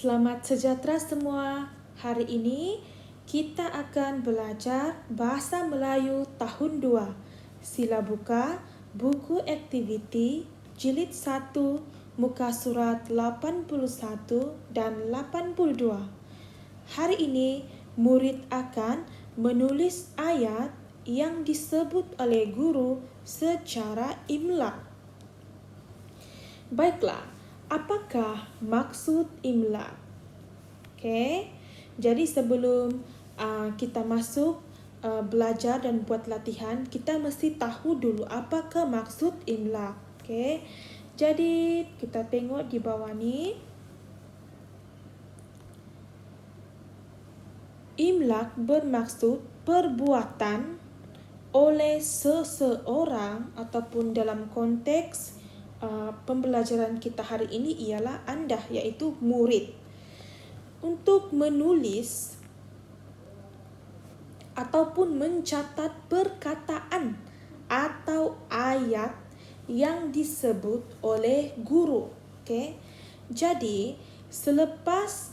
Selamat sejahtera semua. Hari ini kita akan belajar Bahasa Melayu tahun 2. Sila buka buku aktiviti jilid 1 muka surat 81 dan 82. Hari ini murid akan menulis ayat yang disebut oleh guru secara imla. Baiklah, apakah maksud imla? Okey. Jadi sebelum kita masuk belajar dan buat latihan, kita mesti tahu dulu apakah maksud imla. Okey. Jadi kita tengok di bawah ni. Imlak bermaksud perbuatan oleh seseorang ataupun dalam konteks pembelajaran kita hari ini ialah anda, iaitu murid, untuk menulis ataupun mencatat perkataan atau ayat yang disebut oleh guru. Okey. Jadi selepas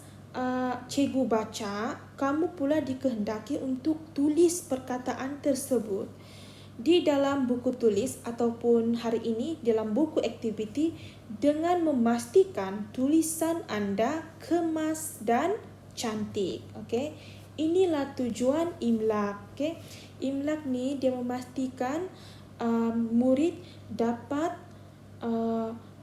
cikgu baca, kamu pula dikehendaki untuk tulis perkataan tersebut di dalam buku tulis ataupun hari ini dalam buku aktiviti dengan memastikan tulisan anda kemas dan cantik. Okey. Inilah tujuan imlak. Okey. Imlak ni dia memastikan murid dapat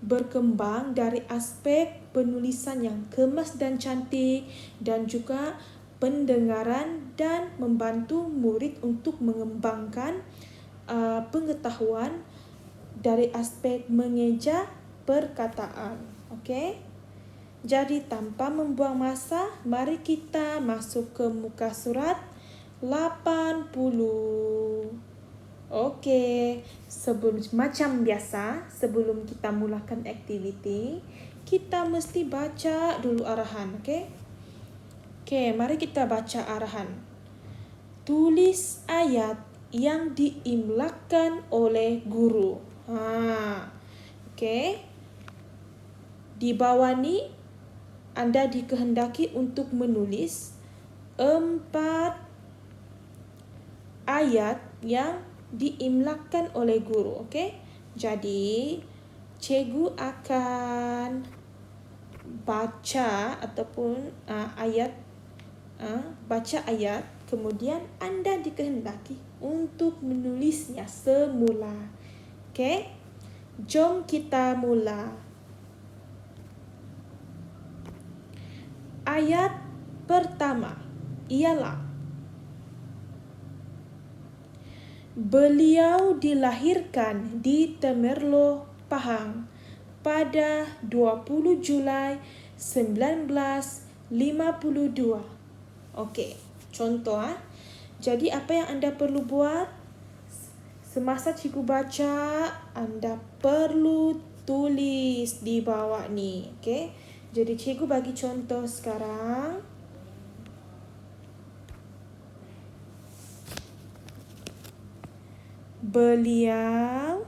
berkembang dari aspek penulisan yang kemas dan cantik dan juga pendengaran dan membantu murid untuk mengembangkan pengetahuan dari aspek mengeja perkataan. Okey. Jadi tanpa membuang masa, mari kita masuk ke muka surat 80. Okey, macam biasa, sebelum kita mulakan aktiviti, kita mesti baca dulu arahan, okey? Okey, mari kita baca arahan. Tulis ayat yang diimlakkan oleh guru. Okey. Di bawah ni anda dikehendaki untuk menulis 4 ayat yang diimlakkan oleh guru. Okey. Jadi cikgu akan baca ataupun baca ayat, kemudian anda dikehendaki untuk menulisnya semula. Okey. Jom kita mula. Ayat pertama ialah beliau dilahirkan di Temerloh, Pahang pada 20 Julai 1952. Okey, contoh Jadi apa yang anda perlu buat? Semasa cikgu baca, anda perlu tulis di bawah ni. Okey. Jadi cikgu bagi contoh sekarang. Beliau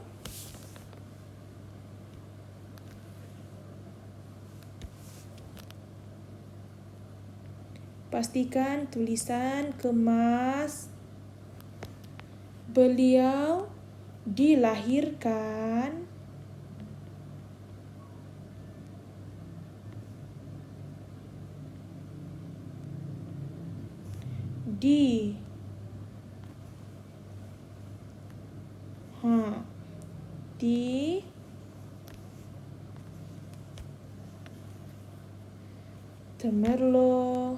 pastikan tulisan kemas. Beliau dilahirkan di Temerloh,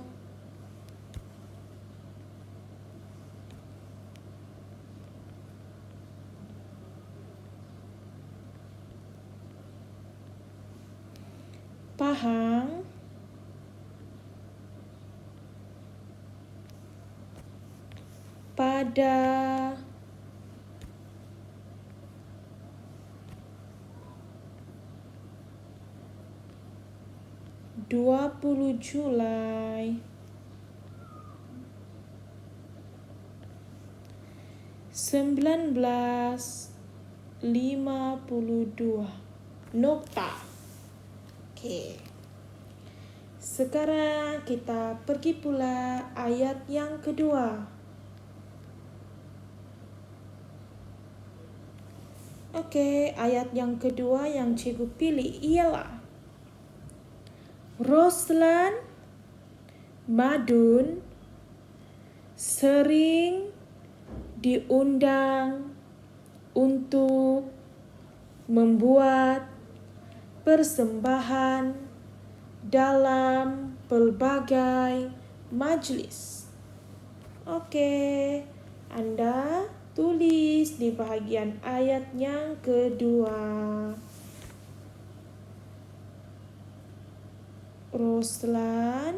Pahang pada 20 Julai 1952. Nokta. Okey. Sekarang kita pergi pula ayat yang kedua. Oke, ayat yang kedua yang cikgu pilih ialah Roslan Madun sering diundang untuk membuat persembahan dalam pelbagai majlis. Oke, Anda tulis di bahagian ayat yang kedua. Roslan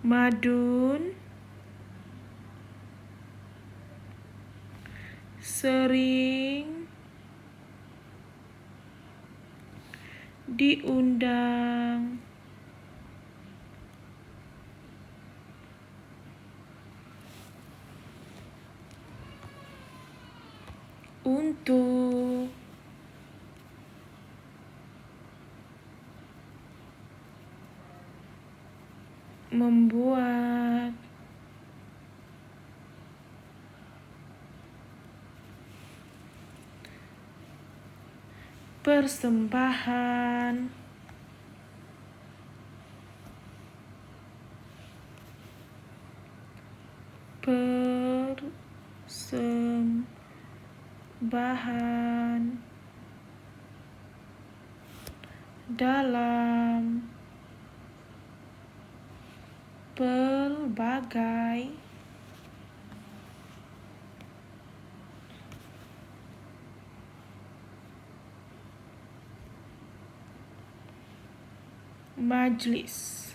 Madun sering diundang untuk membuat persembahan dalam pelbagai majlis.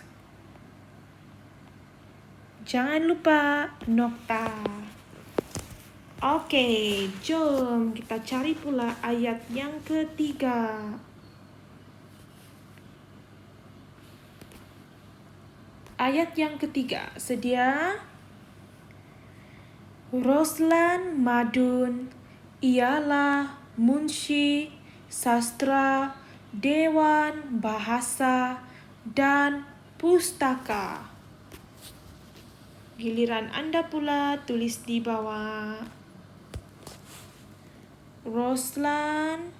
Jangan lupa nokta. Oke, jom kita cari pula ayat yang ketiga. Ayat yang ketiga, sedia? Roslan Madun ialah munshi sastra, dewan bahasa, dan pustaka. Giliran Anda pula tulis di bawah. Roslan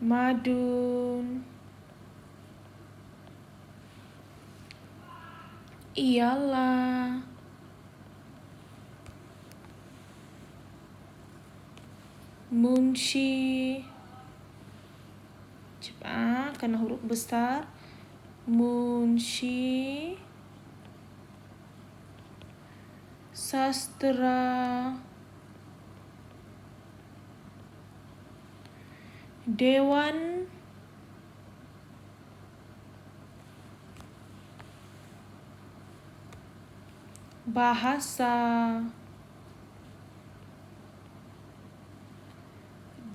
Madun ialah munshi, cepat karena huruf besar, munshi sastra, dewan bahasa,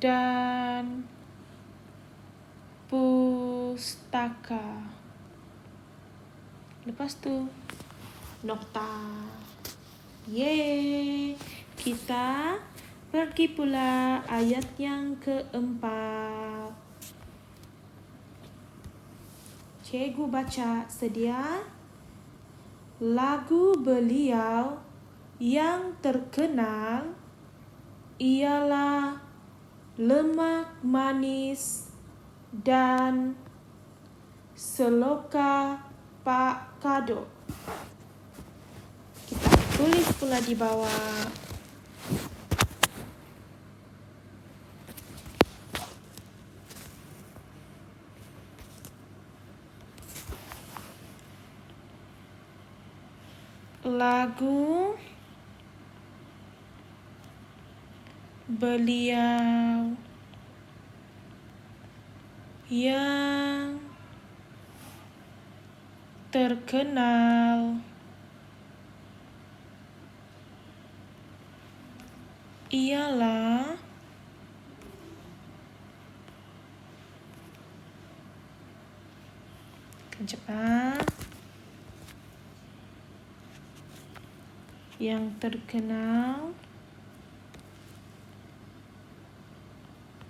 dan pustaka. Lepas tu nokta. Yeay, kita pergi pula ayat yang keempat. Cikgu baca, sedia? Lagu beliau yang terkenal ialah Lemak Manis dan Seloka Pak Kado. Kita tulis pula di bawah. Lagu beliau yang terkenal ialah Jepang yang terkenal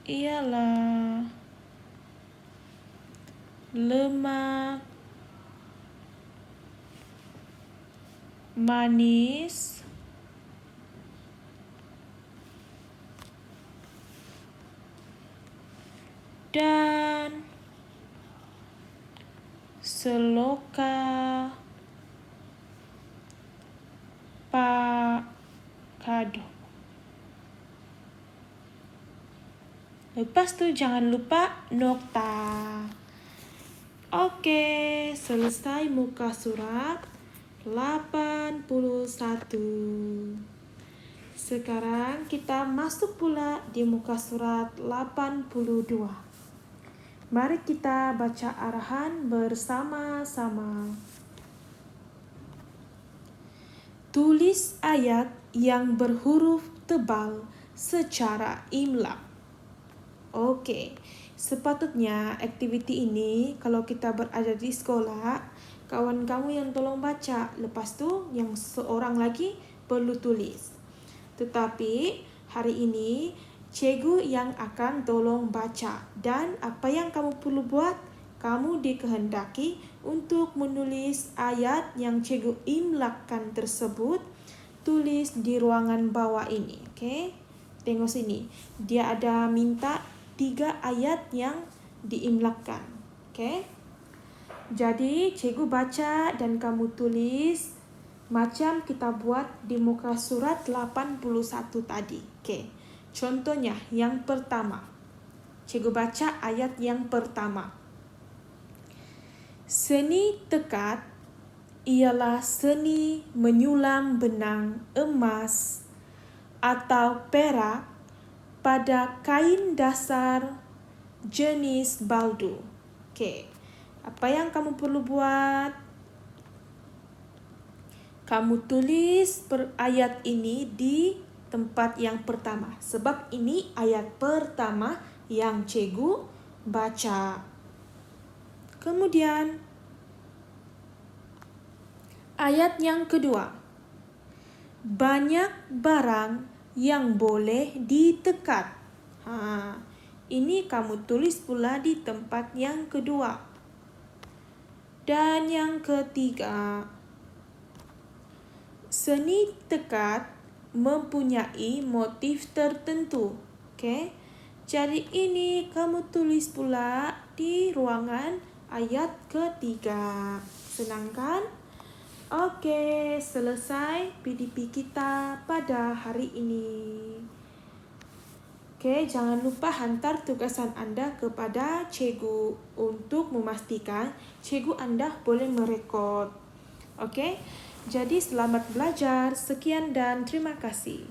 ialah lemak manis dan seloka pakado. Lepas tu jangan lupa nokta. Oke, selesai muka surat 81. Sekarang kita masuk pula di muka surat 82. Mari kita baca arahan bersama-sama. Tulis ayat yang berhuruf tebal secara imla. Oke, sepatutnya aktiviti ini kalau kita berada di sekolah, kawan kamu yang tolong baca, lepas tu yang seorang lagi perlu tulis. Tetapi hari ini cikgu yang akan tolong baca, dan apa yang kamu perlu buat, kamu dikehendaki untuk menulis ayat yang cikgu imlakan tersebut, tulis di ruangan bawah ini. Oke, tengok sini, dia ada minta 3 ayat yang diimlakan. Oke, jadi cikgu baca dan kamu tulis macam kita buat di muka surat 81 tadi. Oke, contohnya yang pertama, cikgu baca ayat yang pertama. Seni tekad ialah seni menyulam benang emas atau perak pada kain dasar jenis baldu. Oke, apa yang kamu perlu buat? Kamu tulis ayat ini di tempat yang pertama, sebab ini ayat pertama yang cikgu baca. Kemudian ayat yang kedua. Banyak barang yang boleh ditekat. Ini kamu tulis pula di tempat yang kedua. Dan yang ketiga, seni tekad mempunyai motif tertentu. Oke, jadi ini kamu tulis pula di ruangan ayat ketiga. Senang kan? Oke, selesai PDP kita pada hari ini. Oke, jangan lupa hantar tugasan Anda kepada cikgu untuk memastikan cikgu Anda boleh merekod. Oke, jadi selamat belajar. Sekian dan terima kasih.